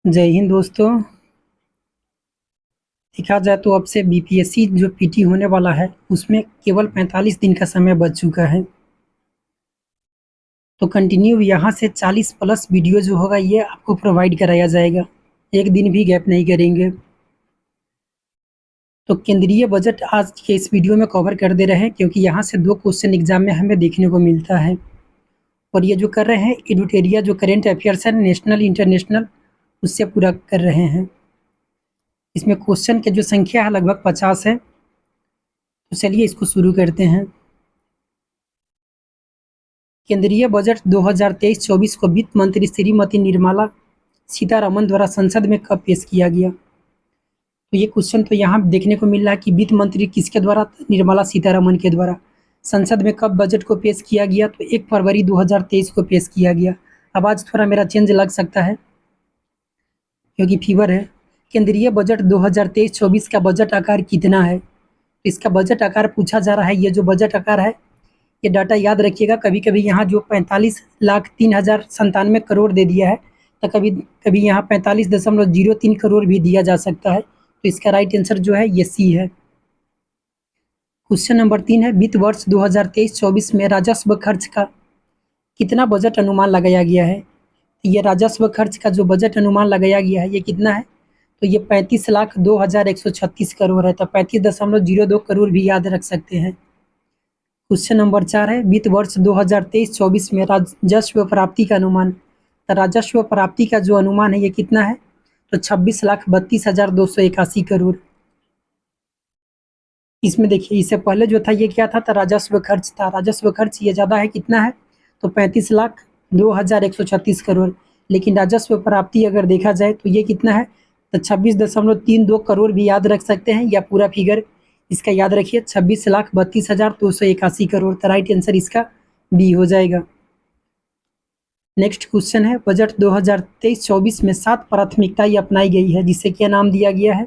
जय हिंद दोस्तों। देखा जाए तो अब से बीपीएससी जो पीटी होने वाला है उसमें केवल 45 दिन का समय बच चुका है। तो कंटिन्यू यहाँ से 40 प्लस वीडियो जो होगा ये आपको प्रोवाइड कराया जाएगा। एक दिन भी गैप नहीं करेंगे। तो केंद्रीय बजट आज के इस वीडियो में कवर कर दे रहे हैं क्योंकि यहाँ से 2 क्वेश्चन एग्जाम में हमें देखने को मिलता है। और ये जो कर रहे हैं एडुटेरिया जो करेंट अफेयर्स है नेशनल इंटरनेशनल उससे पूरा कर रहे हैं। इसमें क्वेश्चन की जो संख्या है लगभग 50 है। तो चलिए इसको शुरू करते हैं। केंद्रीय बजट 2023-24 को वित्त मंत्री श्रीमती निर्मला सीतारमण द्वारा संसद में कब पेश किया गया? तो ये क्वेश्चन तो यहाँ देखने को मिल रहा है कि वित्त मंत्री किसके द्वारा? निर्मला सीतारमण के द्वारा। संसद में कब बजट को पेश किया गया? तो 1 फरवरी 2023 को पेश किया गया। अब आज थोड़ा मेरा चेंज लग सकता है क्योंकि फीवर है। केंद्रीय बजट 2023-24 का बजट आकार कितना है? तो इसका बजट आकार पूछा जा रहा है। ये जो बजट आकार है ये डाटा याद रखिएगा। कभी कभी यहाँ जो 45,03,097 करोड़ दे दिया है तो कभी कभी यहाँ 45.03 करोड़ भी दिया जा सकता है। तो इसका राइट आंसर जो है ये सी है। क्वेश्चन नंबर 3 है वित्त वर्ष 2023-24 में राजस्व खर्च का कितना बजट अनुमान लगाया गया है? ये राजस्व खर्च का जो बजट अनुमान लगाया गया है ये कितना है? तो ये 35,02,136 करोड़ है। तो 35.02 करोड़ भी याद रख सकते हैं। क्वेश्चन नंबर 4 है वित्त वर्ष 2023-24 में राजस्व प्राप्ति का अनुमान। तो राजस्व प्राप्ति का जो अनुमान है ये कितना है? तो 26,32,281 करोड़। इसमें देखिए इससे पहले जो था ये क्या था? तो राजस्व खर्च था। राजस्व खर्च ये ज़्यादा है, कितना है? तो 35,02,136 करोड़। लेकिन राजस्व प्राप्ति अगर देखा जाए तो ये कितना है? तो 26.32 करोड़ भी याद रख सकते हैं या पूरा फिगर इसका याद रखिए 26,32,281 करोड़। तो राइट आंसर इसका बी हो जाएगा। नेक्स्ट क्वेश्चन है बजट 2023-24 में 7 प्राथमिकताएं अपनाई गई है जिसे क्या नाम दिया गया है?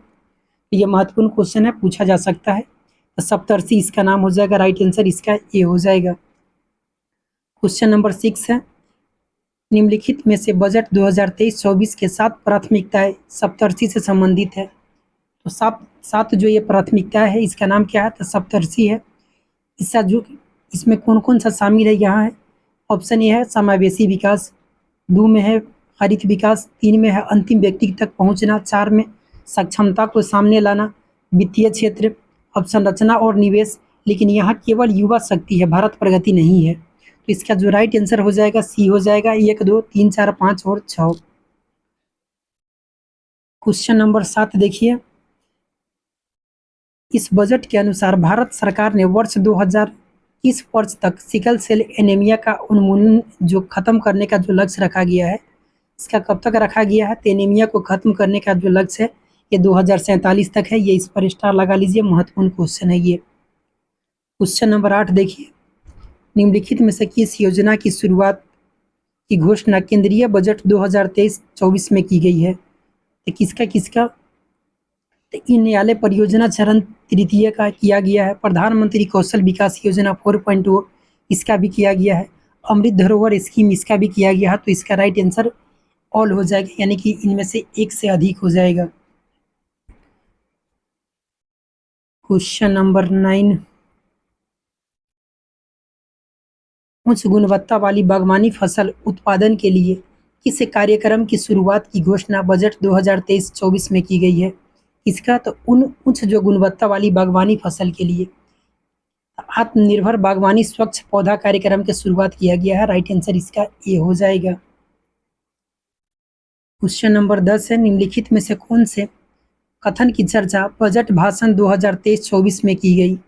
ये महत्वपूर्ण क्वेश्चन है, पूछा जा सकता है। तो सप्तर्षि इसका नाम हो जाएगा। राइट आंसर इसका ए हो जाएगा। क्वेश्चन नंबर 6 है निम्नलिखित में से बजट 2023-24 के 7 प्राथमिकताएं सप्तर्षि से संबंधित है। तो सात जो ये प्राथमिकताएं है इसका नाम क्या है? तो सप्तर्षि है। इसका जो इसमें कौन कौन सा शामिल है यहाँ है? ऑप्शन ए है समावेशी विकास, 2 में है हरित विकास, 3 में है अंतिम व्यक्ति तक पहुँचना, 4 में सक्षमता को सामने लाना, वित्तीय क्षेत्र, अवसंरचना और निवेश। लेकिन यहाँ केवल युवा शक्ति है, भारत प्रगति नहीं है। तो इसका जो राइट आंसर हो जाएगा सी हो जाएगा। 1, 2, 3, 4, 5 और 6। क्वेश्चन नंबर 7 देखिए। इस बजट के अनुसार भारत सरकार ने वर्ष 2021 वर्ष तक सिकल सेल एनीमिया का उन्मूलन जो खत्म करने का जो लक्ष्य रखा गया है इसका कब तक रखा गया है? तो एनीमिया को खत्म करने का जो लक्ष्य है ये 2047 तक है। ये इस पर स्टार लगा लीजिए, महत्वपूर्ण क्वेश्चन है ये। क्वेश्चन नंबर 8 देखिए। निम्नलिखित में से किस योजना की शुरुआत की घोषणा केंद्रीय बजट 2023-24 में की गई है? तो किसका किसका? तो इन न्यायालय परियोजना चरण तृतीय का किया गया है। प्रधानमंत्री कौशल विकास योजना 4.0 इसका भी किया गया है। अमृत धरोहर स्कीम इसका भी किया गया है। तो इसका राइट आंसर ऑल हो जाएगा, यानी कि इनमें से एक से अधिक हो जाएगा। क्वेश्चन नंबर 9 उच्च गुणवत्ता वाली बागवानी फसल उत्पादन के लिए किस कार्यक्रम की शुरुआत की घोषणा बजट 2023-24 में की गई है? इसका तो उच्च जो गुणवत्ता वाली बागवानी फसल के लिए आत्मनिर्भर बागवानी स्वच्छ पौधा कार्यक्रम की शुरुआत किया गया है। राइट आंसर इसका ए हो जाएगा। क्वेश्चन नंबर 10 है निम्नलिखित में से कौन से कथन की चर्चा बजट भाषण 2023-24 में की गई?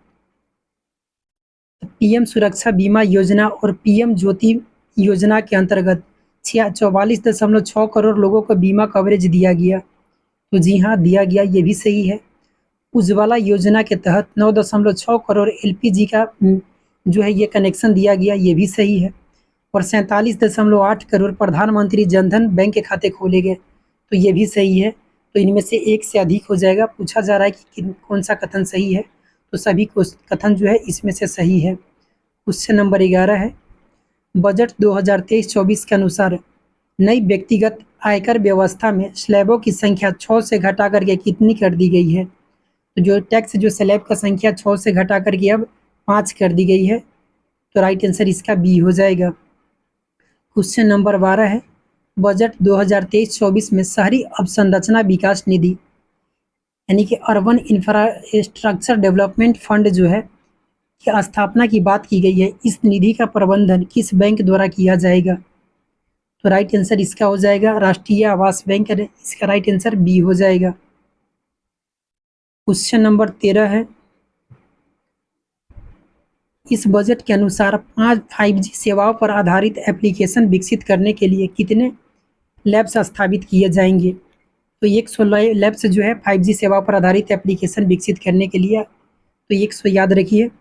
पीएम सुरक्षा बीमा योजना और पीएम ज्योति योजना के अंतर्गत 44.6 करोड़ लोगों को बीमा कवरेज दिया गया। तो जी हाँ, दिया गया, ये भी सही है। उज्ज्वला योजना के तहत 9.6 करोड़ एलपीजी का जो है ये कनेक्शन दिया गया, ये भी सही है। और 47.8 करोड़ प्रधानमंत्री जनधन बैंक के खाते खोले गए, तो ये भी सही है। तो इनमें से एक से अधिक हो जाएगा। पूछा जा रहा है कि कौन सा कथन सही है, तो सभी कथन जो है इसमें से सही है। क्वेश्चन नंबर 11 है बजट 2023-24 के अनुसार नई व्यक्तिगत आयकर व्यवस्था में स्लैबों की संख्या 6 से घटा करके कितनी कर दी गई है? तो जो टैक्स जो स्लैब का संख्या 6 से घटा करके अब 5 कर दी गई है। तो राइट आंसर इसका बी हो जाएगा। क्वेश्चन नंबर 12 है, बजट 2023-24 में शहरी अवसंरचना विकास निधि यानी कि अर्बन इंफ्रास्ट्रक्चर डेवलपमेंट फंड जो है की स्थापना की बात की गई है। इस निधि का प्रबंधन किस बैंक द्वारा किया जाएगा? तो राइट आंसर इसका हो जाएगा राष्ट्रीय आवास बैंक। इसका राइट आंसर बी हो जाएगा। क्वेश्चन नंबर 13 है, इस बजट के अनुसार 5 5G सेवाओं पर आधारित एप्लीकेशन विकसित करने के लिए कितने लैब्स स्थापित किए जाएंगे? तो 100 लैब्स जो है 5G सेवाओं पर आधारित एप्लीकेशन विकसित करने के लिए। तो 100 याद रखिए।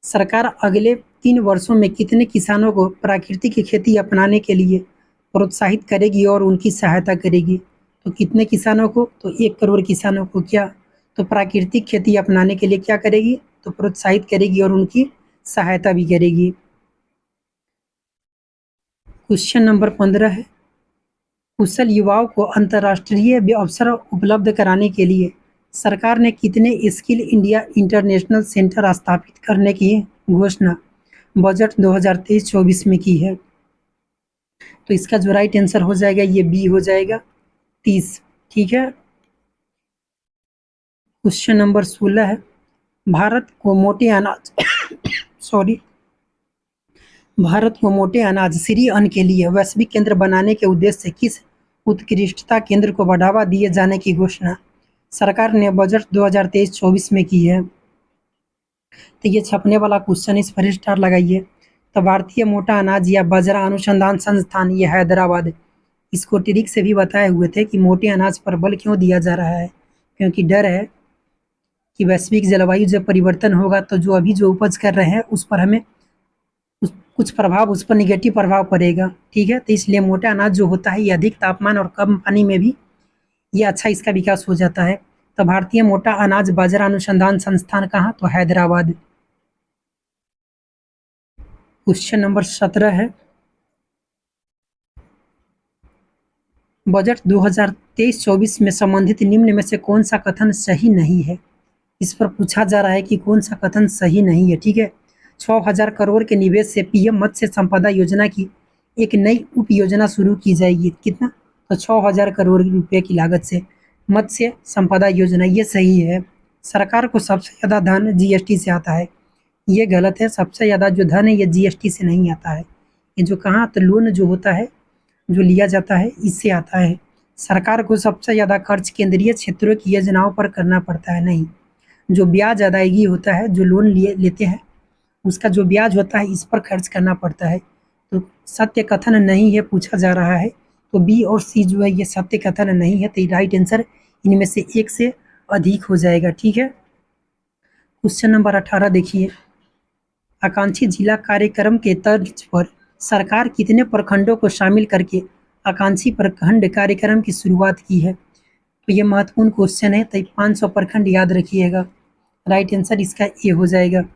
सरकार अगले 3 वर्षों में कितने किसानों को प्राकृतिक खेती अपनाने के लिए प्रोत्साहित करेगी और उनकी सहायता करेगी? तो कितने किसानों को? तो 1 करोड़ किसानों को क्या तो प्राकृतिक खेती अपनाने के लिए क्या करेगी? तो प्रोत्साहित करेगी और उनकी सहायता भी करेगी। क्वेश्चन नंबर 15 है, कुशल युवाओं को अंतर्राष्ट्रीय अवसर उपलब्ध कराने के लिए सरकार ने कितने स्किल इंडिया इंटरनेशनल सेंटर स्थापित करने की घोषणा बजट 2023-24 में की है? तो इसका जो राइट आंसर हो जाएगा ये बी हो जाएगा 30। ठीक है। क्वेश्चन नंबर 16 है, भारत को मोटे अनाज सॉरी भारत को मोटे अनाज श्री अन्न के लिए वैश्विक केंद्र बनाने के उद्देश्य से किस उत्कृष्टता केंद्र को बढ़ावा दिए जाने की घोषणा सरकार ने बजट 2023-24 में की है? तो ये छपने वाला क्वेश्चन, इस पर स्टार लगाइए। तो भारतीय मोटा अनाज या बाजरा अनुसंधान संस्थान ये हैदराबाद, इसको ट्रिक से भी बताए हुए थे कि मोटे अनाज पर बल क्यों दिया जा रहा है, क्योंकि डर है कि वैश्विक जलवायु जब परिवर्तन होगा तो जो अभी जो उपज कर रहे हैं उस पर हमें कुछ प्रभाव, उस पर निगेटिव प्रभाव पड़ेगा। ठीक है, तो इसलिए मोटा अनाज जो होता है ये अधिक तापमान और कम पानी में भी ये अच्छा इसका विकास हो जाता है। तो भारतीय मोटा अनाज बाजरा अनुसंधान संस्थान कहाँ? तो हैदराबाद। क्वेश्चन नंबर 17 है, बजट 2023-24 में संबंधित निम्न में से कौन सा कथन सही नहीं है? इस पर पूछा जा रहा है कि कौन सा कथन सही नहीं है। ठीक है, 6,000 करोड़ के निवेश से पीएम मत्स्य संपदा योजना की एक नई उप योजना शुरू की जाएगी। कितना? तो 6,000 करोड़ रुपए की लागत से मत्स्य संपदा योजना, ये सही है। सरकार को सबसे ज़्यादा धन जीएसटी से आता है, ये गलत है। सबसे ज़्यादा जो धन है ये जीएसटी से नहीं आता है। ये जो कहाँ तो लोन जो होता है जो लिया जाता है इससे आता है। सरकार को सबसे ज़्यादा खर्च केंद्रीय क्षेत्रों की योजनाओं पर करना पड़ता है। नहीं, जो ब्याज अदायगी होता है, जो लोन लेते हैं उसका जो ब्याज होता है इस पर खर्च करना पड़ता है। तो सत्य कथन नहीं है पूछा जा रहा है, तो बी और सी जो है ये सत्य कथन नहीं है। तो राइट आंसर इनमें से एक से अधिक हो जाएगा। ठीक है। क्वेश्चन नंबर 18 देखिए, आकांक्षी जिला कार्यक्रम के तर्ज पर सरकार कितने प्रखंडों को शामिल करके आकांक्षी प्रखंड कार्यक्रम की शुरुआत की है? तो ये महत्वपूर्ण क्वेश्चन है, तो 500 प्रखंड याद रखिएगा। राइट आंसर इसका ए हो जाएगा।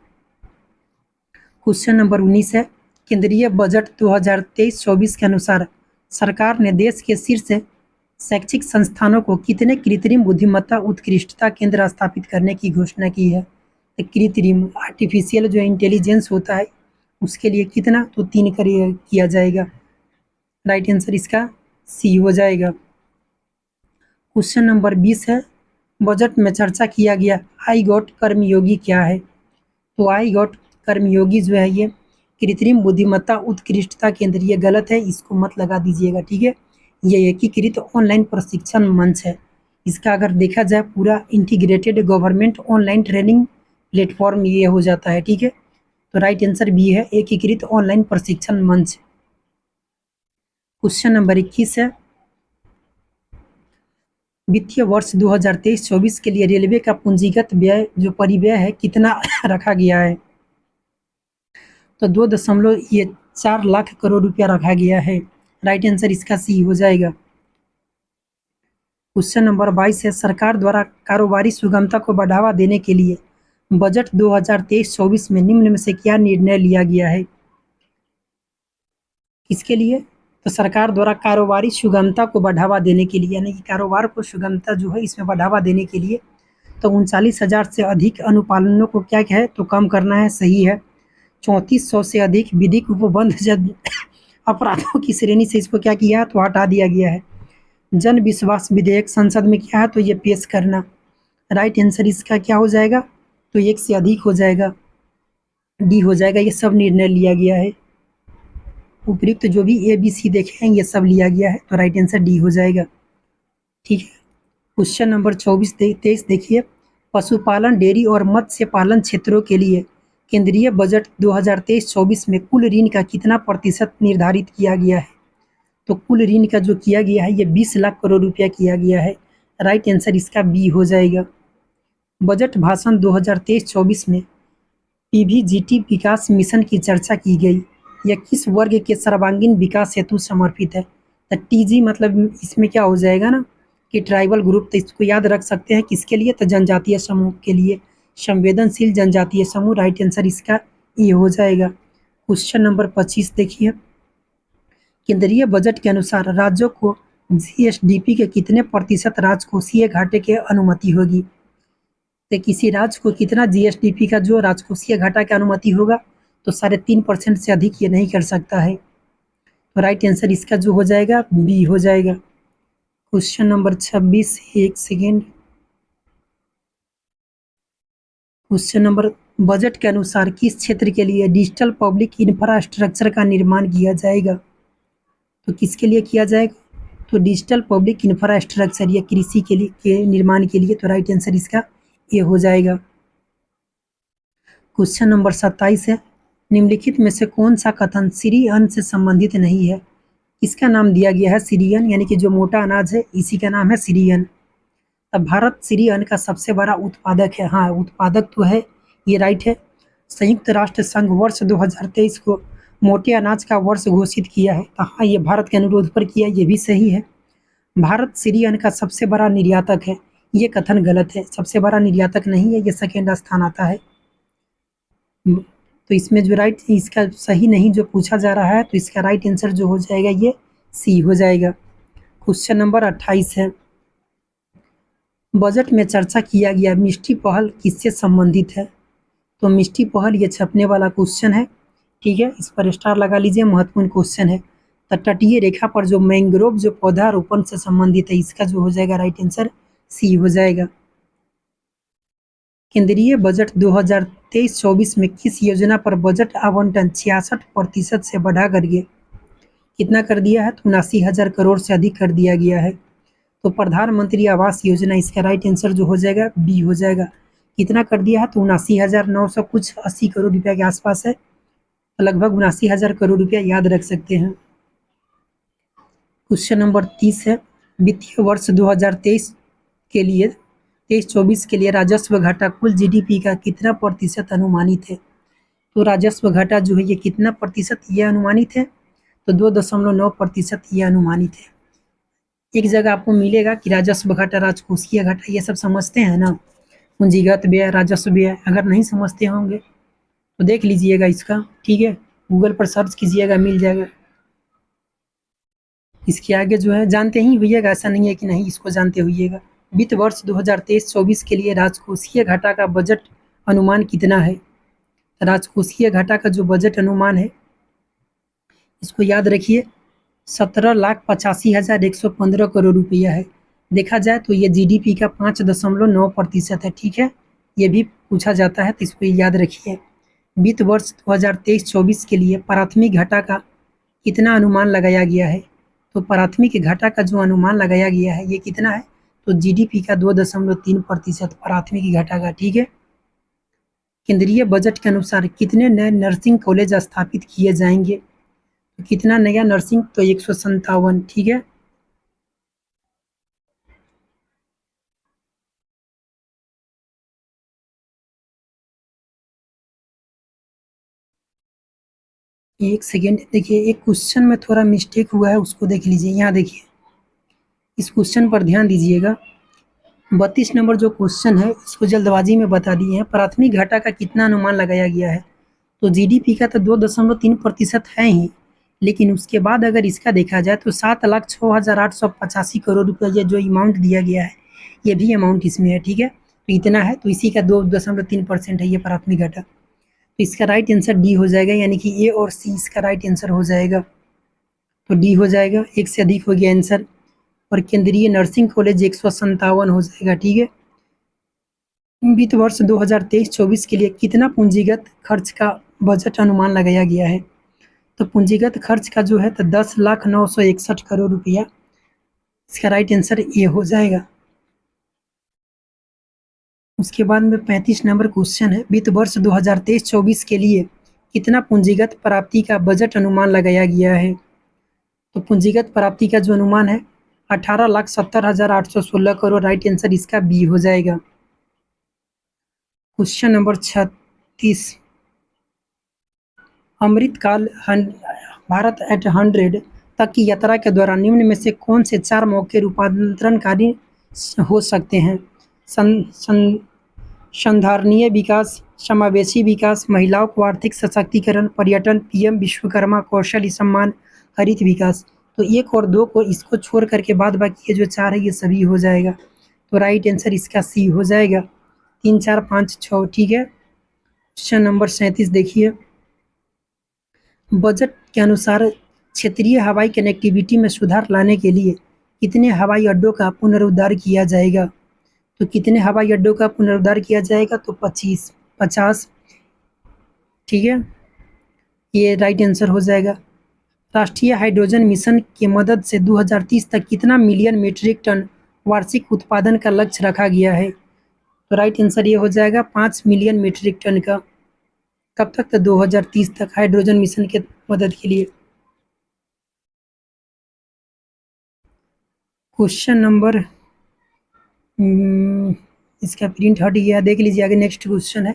क्वेश्चन नंबर 19 है, केंद्रीय बजट 2023-24 के अनुसार सरकार ने देश के शीर्ष शैक्षिक संस्थानों को कितने कृत्रिम बुद्धिमत्ता उत्कृष्टता केंद्र स्थापित करने की घोषणा की है? तो कृत्रिम आर्टिफिशियल जो इंटेलिजेंस होता है उसके लिए कितना? तो 3 किया जाएगा। राइट आंसर इसका सी हो जाएगा। क्वेश्चन नंबर 20 है, बजट में चर्चा किया गया आई गॉट कर्मयोगी क्या है? तो आई गॉट कर्मयोगी जो है ये कृत्रिम बुद्धिमत्ता उत्कृष्टता केंद्र, ये गलत है, इसको मत लगा दीजिएगा। ठीक है, ये एकीकृत ऑनलाइन प्रशिक्षण मंच है। इसका अगर देखा जाए पूरा integrated government online training platform ये हो जाता है। ठीक है, तो राइट आंसर बी है, एकीकृत ऑनलाइन प्रशिक्षण मंच। क्वेश्चन नंबर 21 है, वित्तीय वर्ष 2023-24 के लिए रेलवे का पूंजीगत व्यय जो परिव्यय है कितना रखा गया है? तो 2.4 लाख करोड़ रुपया रखा गया है। राइट आंसर इसका सी हो जाएगा। क्वेश्चन नंबर 22 है, सरकार द्वारा कारोबारी सुगमता को बढ़ावा देने के लिए बजट 2023-24 में निम्न में से क्या निर्णय लिया गया है? किसके लिए? तो सरकार द्वारा कारोबारी सुगमता को बढ़ावा देने के लिए, यानी कि कारोबार को सुगमता जो है इसमें बढ़ावा देने के लिए, तो 39,000 से अधिक अनुपालनों को क्या है तो कम करना है, सही है। 3400 से अधिक विधिक उपबंध अपराधों की श्रेणी से इसको क्या किया तो हटा दिया गया है। जन विश्वास विधेयक संसद में क्या है तो ये पेश करना। राइट आंसर इसका क्या हो जाएगा तो एक से अधिक हो जाएगा, डी हो जाएगा। ये सब निर्णय लिया गया है, उपयुक्त जो भी ए बी सी देखे हैं ये सब लिया गया है, तो राइट आंसर डी हो जाएगा। ठीक है, क्वेश्चन नंबर 23 देखिए, पशुपालन, डेयरी और मत्स्य पालन क्षेत्रों के लिए केंद्रीय बजट 2023-24 में कुल ऋण का कितना प्रतिशत निर्धारित किया गया है? तो कुल ऋण का जो किया गया है ये 20 लाख करोड़ रुपया किया गया है। राइट आंसर इसका बी हो जाएगा। बजट भाषण 2023-24 में पीवीजीटी विकास मिशन की चर्चा की गई। यह किस वर्ग के सर्वांगीण विकास हेतु समर्पित है? तो टीजी मतलब इसमें क्या हो जाएगा ना कि ट्राइबल ग्रुप, तो इसको याद रख सकते हैं किसके लिए, तो जनजातीय समूह के लिए, संवेदनशील जनजातीय समूह। राइट आंसर इसका ये हो जाएगा। क्वेश्चन नंबर 25 देखिए, केंद्रीय बजट के अनुसार राज्यों को जीएसडीपी के कितने प्रतिशत राजकोषीय घाटे की अनुमति होगी? तो किसी राज्य को कितना जीएसडीपी का जो राजकोषीय घाटा की अनुमति होगा तो 3.5% से अधिक ये नहीं कर सकता है। तो राइट आंसर इसका जो हो जाएगा बी हो जाएगा। क्वेश्चन नंबर 26, एक सेकेंड। क्वेश्चन नंबर, बजट के अनुसार किस क्षेत्र के लिए डिजिटल पब्लिक इंफ्रास्ट्रक्चर का निर्माण किया जाएगा? तो किसके लिए किया जाएगा तो डिजिटल पब्लिक इंफ्रास्ट्रक्चर या कृषि के लिए के निर्माण के लिए। तो राइट आंसर इसका ये हो जाएगा। क्वेश्चन नंबर 27 है, निम्नलिखित में से कौन सा कथन श्री अन्न से संबंधित नहीं है? इसका नाम दिया गया है श्री अन्न, यानी कि जो मोटा अनाज है इसी का नाम है श्री अन्न। अब भारत श्री अन्न का सबसे बड़ा उत्पादक है। हाँ, उत्पादक तो है, ये राइट है। संयुक्त राष्ट्र संघ वर्ष 2023 को मोटे अनाज का वर्ष घोषित किया है, तो हाँ ये भारत के अनुरोध पर किया, ये भी सही है। भारत श्री अन्न का सबसे बड़ा निर्यातक है, ये कथन गलत है। सबसे बड़ा निर्यातक नहीं है, ये सेकेंड स्थान आता है। तो इसमें जो राइट इसका सही नहीं जो पूछा जा रहा है, तो इसका राइट आंसर जो हो जाएगा ये सी हो जाएगा। क्वेश्चन नंबर 28 है, बजट में चर्चा किया गया मिष्टी पहल किससे संबंधित है? तो मिष्टी पहल ये छपने वाला क्वेश्चन है, ठीक है, इस पर स्टार लगा लीजिए, महत्वपूर्ण क्वेश्चन है। तो तटीय रेखा पर जो मैंग्रोव जो पौधारोपण से संबंधित है, इसका जो हो जाएगा राइट आंसर सी हो जाएगा। केंद्रीय बजट 2023-24 में किस योजना पर बजट आवंटन 66% से बढ़ा करके कितना कर दिया है? तो 79,000 करोड़ से अधिक कर दिया गया है। तो प्रधानमंत्री आवास योजना, इसका राइट आंसर जो हो जाएगा बी हो जाएगा। कितना कर दिया है? तो 79,900 कुछ 80 करोड़ रुपया के आसपास है, तो लगभग 79,000 करोड़ रुपया याद रख सकते हैं। क्वेश्चन नंबर 30 है, वित्तीय वर्ष 2023 के लिए 23-24 के लिए राजस्व घाटा कुल जीडीपी का कितना प्रतिशत अनुमानित है? तो राजस्व घाटा जो है ये कितना प्रतिशत ये अनुमानित है? तो 2.9% ये अनुमानित है। एक जगह आपको मिलेगा कि राजस्व घाटा, राजकोषीय घाटा, ये सब समझते हैं ना, पूंजीगत व्यय, राजस्व व्यय। अगर नहीं समझते होंगे तो देख लीजिएगा इसका, ठीक है, गूगल पर सर्च कीजिएगा, मिल जाएगा। इसके आगे जो है जानते ही होइएगा, ऐसा नहीं है कि नहीं इसको जानते होइएगा। वित्त वर्ष 2023-24 के लिए राजकोषीय घाटा का बजट अनुमान कितना है? राजकोषीय घाटा का जो बजट अनुमान है इसको याद रखिए, 17,85,115 करोड़ रुपया है। देखा जाए तो ये जीडीपी का 5.9% है, ठीक है, ये भी पूछा जाता है तो इसको याद रखिए। वित्त वर्ष 2023-24 के लिए प्राथमिक घाटा का कितना अनुमान लगाया गया है? तो प्राथमिक घाटा का जो अनुमान लगाया गया है ये कितना है? तो जीडीपी का 2.3% प्राथमिक घाटा का, ठीक है। केंद्रीय बजट के अनुसार कितने नए नर्सिंग कॉलेज स्थापित किए जाएंगे? तो कितना नया नर्सिंग? तो 157, ठीक है। एक सेकेंड, देखिए एक क्वेश्चन में थोड़ा मिस्टेक हुआ है, उसको देख लीजिए। यहाँ देखिए, इस क्वेश्चन पर ध्यान दीजिएगा। 32 नंबर जो क्वेश्चन है इसको जल्दबाजी में बता दिए हैं। प्राथमिक घाटा का कितना अनुमान लगाया गया है? तो जीडीपी का तो 2.3% है ही, लेकिन उसके बाद अगर इसका देखा जाए तो 7,06,885 करोड़ रुपया ये जो अमाउंट दिया गया है, ये भी अमाउंट इसमें है, ठीक है। तो इतना है, तो इसी का 2.3% है ये प्राथमिक घाटा। तो इसका राइट आंसर डी हो जाएगा, यानी कि ए और सी इसका राइट आंसर हो जाएगा। तो डी हो जाएगा, एक से अधिक हो गया आंसर। और केंद्रीय नर्सिंग कॉलेज 157 हो जाएगा, ठीक है। वित्त वर्ष 2023-24 के लिए कितना पूंजीगत खर्च का बजट अनुमान लगाया गया है? तो पूंजीगत खर्च का जो है तो 10,09,61 करोड़ रुपया, इसका राइट आंसर ए हो जाएगा। उसके बाद में 35 नंबर क्वेश्चन है, वित्त वर्ष 2023-24 के लिए कितना पूंजीगत प्राप्ति का बजट अनुमान लगाया गया है? तो पूंजीगत प्राप्ति का जो अनुमान है 18,70,816 करोड़, राइट आंसर इसका बी हो जाएगा। क्वेश्चन नंबर 36, अमृतकाल भारत एट 100 तक की यात्रा के दौरान निम्न में से कौन से 4 मौके रूपांतरणकारी हो सकते हैं? संधारणीय विकास, समावेशी विकास, महिलाओं को आर्थिक सशक्तिकरण, पर्यटन, पीएम विश्वकर्मा कौशल सम्मान, हरित विकास। तो 1 और 2 को इसको छोड़ करके बाद बाकी ये जो 4 है ये सभी हो जाएगा। तो राइट आंसर इसका सी हो जाएगा। 3, 4, 5, 6, ठीक है। क्वेश्चन नंबर 37 देखिए, बजट के अनुसार क्षेत्रीय हवाई कनेक्टिविटी में सुधार लाने के लिए कितने हवाई अड्डों का पुनरुद्धार किया जाएगा? तो कितने हवाई अड्डों का पुनरुद्धार किया जाएगा? तो 50, ठीक है, ये राइट आंसर हो जाएगा। राष्ट्रीय हाइड्रोजन मिशन की मदद से 2030 तक कितना मिलियन मीट्रिक टन वार्षिक उत्पादन का लक्ष्य रखा गया है? तो राइट आंसर ये हो जाएगा 5 मिलियन मीट्रिक टन का। कब तक? तो 2030 तक हाइड्रोजन मिशन के मदद के लिए। क्वेश्चन नंबर इसका प्रिंट हट गया, देख लीजिए आगे। नेक्स्ट क्वेश्चन है,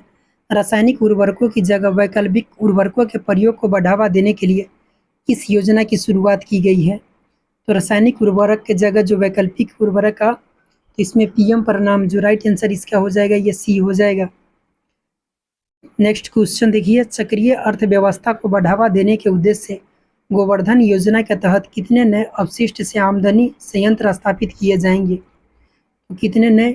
रासायनिक उर्वरकों की जगह वैकल्पिक उर्वरकों के प्रयोग को बढ़ावा देने के लिए किस योजना की शुरुआत की गई है? तो रासायनिक उर्वरक के जगह जो वैकल्पिक उर्वरक का, तो इसमें पीएम परिणाम, जो राइट आंसर इसका हो जाएगा ये सी हो जाएगा। नेक्स्ट क्वेश्चन देखिए, चक्रीय अर्थव्यवस्था को बढ़ावा देने के उद्देश्य से गोवर्धन योजना के तहत कितने नए अपशिष्ट से आमदनी संयंत्र स्थापित किए जाएंगे? तो कितने नए?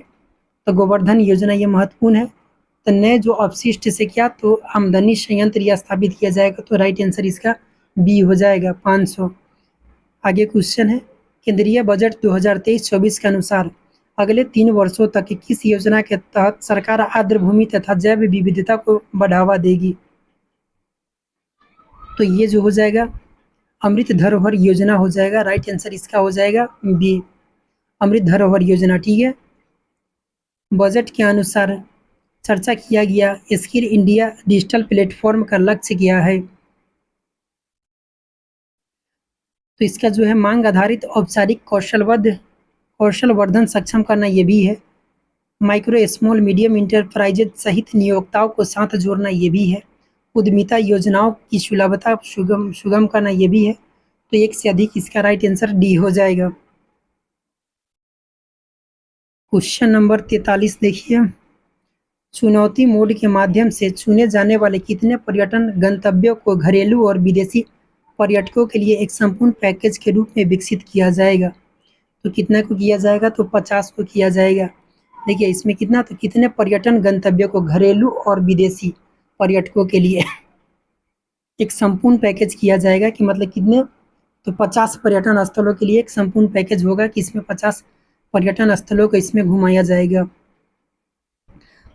तो गोवर्धन योजना ये महत्वपूर्ण है। तो नए जो अपशिष्ट से क्या, तो आमदनी संयंत्र यह स्थापित किया जाएगा। तो राइट आंसर इसका बी हो जाएगा, 500। आगे क्वेश्चन है, केंद्रीय बजट 2023-24 के अनुसार अगले 3 वर्षों तक किस योजना के तहत सरकार आर्द्र भूमि तथा जैव विविधता को बढ़ावा देगी? तो ये जो हो जाएगा अमृत धरोहर योजना हो जाएगा। राइट आंसर इसका हो जाएगा बी, अमृत धरोहर योजना, ठीक है। बजट के अनुसार चर्चा किया गया स्किल इंडिया डिजिटल प्लेटफॉर्म का लक्ष्य क्या है? तो इसका जो है मांग आधारित औपचारिक कौशलवर्धन सक्षम करना ये भी है। माइक्रो स्मॉल मीडियम इंटरप्राइजेज सहित नियोक्ताओं को साथ जोड़ना ये भी है। उद्यमिता योजनाओं की सुलभता सुगम करना ये भी है। तो एक से अधिक, इसका राइट आंसर डी हो जाएगा। क्वेश्चन नंबर 43 देखिए, चुनौती मोड के माध्यम से चुने जाने वाले कितने पर्यटन गंतव्यों को घरेलू और विदेशी पर्यटकों के लिए एक संपूर्ण पैकेज के रूप में विकसित किया जाएगा? तो कितना को किया जाएगा? तो 50 को किया जाएगा। देखिए इसमें कितना, तो कितने पर्यटन गंतव्यों को घरेलू और विदेशी पर्यटकों के लिए एक संपूर्ण पैकेज किया जाएगा, कि मतलब कितने, तो 50 पर्यटन स्थलों के लिए एक संपूर्ण पैकेज होगा, कि इसमें 50 पर्यटन स्थलों को इसमें घुमाया जाएगा।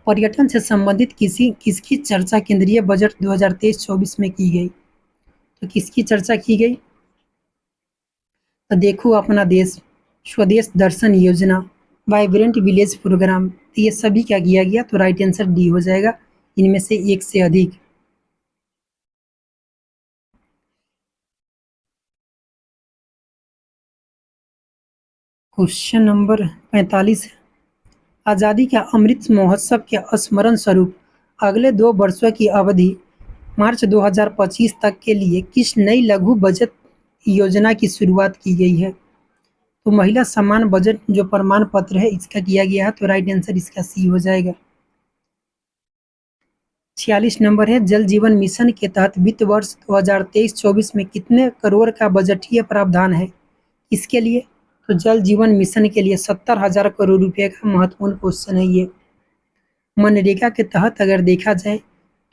पर्यटन से संबंधित किसकी चर्चा केंद्रीय बजट 2023-24 में की गई? तो किसकी चर्चा की गई? तो देखो अपना देश, स्वदेश दर्शन योजना, वाइब्रेंट विलेज प्रोग्राम, तो ये सभी क्या किया गया? तो राइट आंसर डी हो जाएगा, इनमें से एक से अधिक। क्वेश्चन नंबर 45, आज़ादी का अमृत महोत्सव के स्मरण स्वरूप अगले 2 वर्षों की अवधि मार्च 2025 तक के लिए किस नई लघु बचत योजना की शुरुआत की गई है? तो महिला सम्मान बजट जो प्रमाण पत्र है इसका किया गया है। तो राइट आंसर इसका सी हो जाएगा। 46 नंबर है, जल जीवन मिशन के तहत वित्त वर्ष 2023-24 में कितने करोड़ का बजटीय प्रावधान है? इसके लिए तो जल जीवन मिशन के लिए 70,000 करोड़ रुपए का महत्वपूर्ण क्वेश्चन है ये। मनरेगा के तहत अगर देखा जाए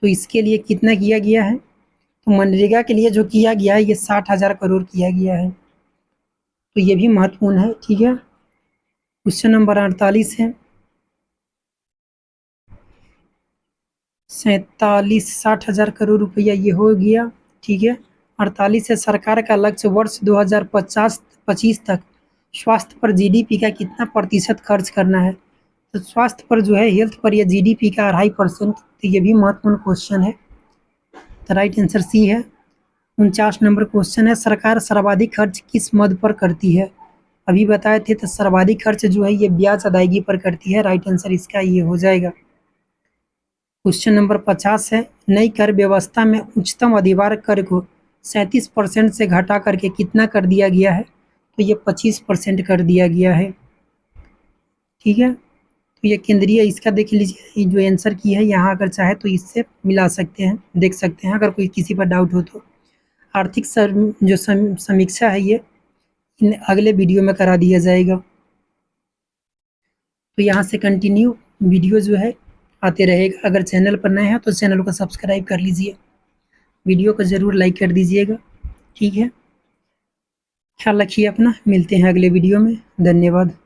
तो इसके लिए कितना किया गया है? तो मनरेगा के लिए जो किया गया है ये 60,000 करोड़ किया गया है, तो ये भी महत्वपूर्ण है। ठीक है, क्वेश्चन नंबर 48 है, 47 60,000 करोड़ रुपया ये हो गया। ठीक है, 48 है, सरकार का लक्ष्य वर्ष 2050-25 तक स्वास्थ्य पर जीडीपी का कितना प्रतिशत खर्च करना है? तो स्वास्थ्य पर जो है, हेल्थ पर, यह जीडीपी का 2.5%, तो ये भी महत्वपूर्ण क्वेश्चन है। तो राइट आंसर सी है। 49 नंबर क्वेश्चन है, सरकार सर्वाधिक खर्च किस मद पर करती है? अभी बताए थे, तो सर्वाधिक खर्च जो है ये ब्याज अदायगी पर करती है। राइट आंसर इसका ये हो जाएगा। क्वेश्चन नंबर 50 है, नई कर व्यवस्था में उच्चतम अधिभार कर को 37% से घटा करके कितना कर दिया गया है? तो ये 25% कर दिया गया है। ठीक है, तो ये केंद्रीय, इसका देख लीजिए, जो आंसर की है यहाँ, अगर चाहे तो इससे मिला सकते हैं, देख सकते हैं अगर कोई किसी पर डाउट हो तो। आर्थिक जो समीक्षा है ये अगले वीडियो में करा दिया जाएगा। तो यहाँ से कंटिन्यू वीडियो जो है आते रहेगा। अगर चैनल पर नए हैं तो चैनल को सब्सक्राइब कर लीजिए, वीडियो को ज़रूर लाइक कर दीजिएगा। ठीक है, ख्याल रखिए अपना, मिलते हैं अगले वीडियो में। धन्यवाद।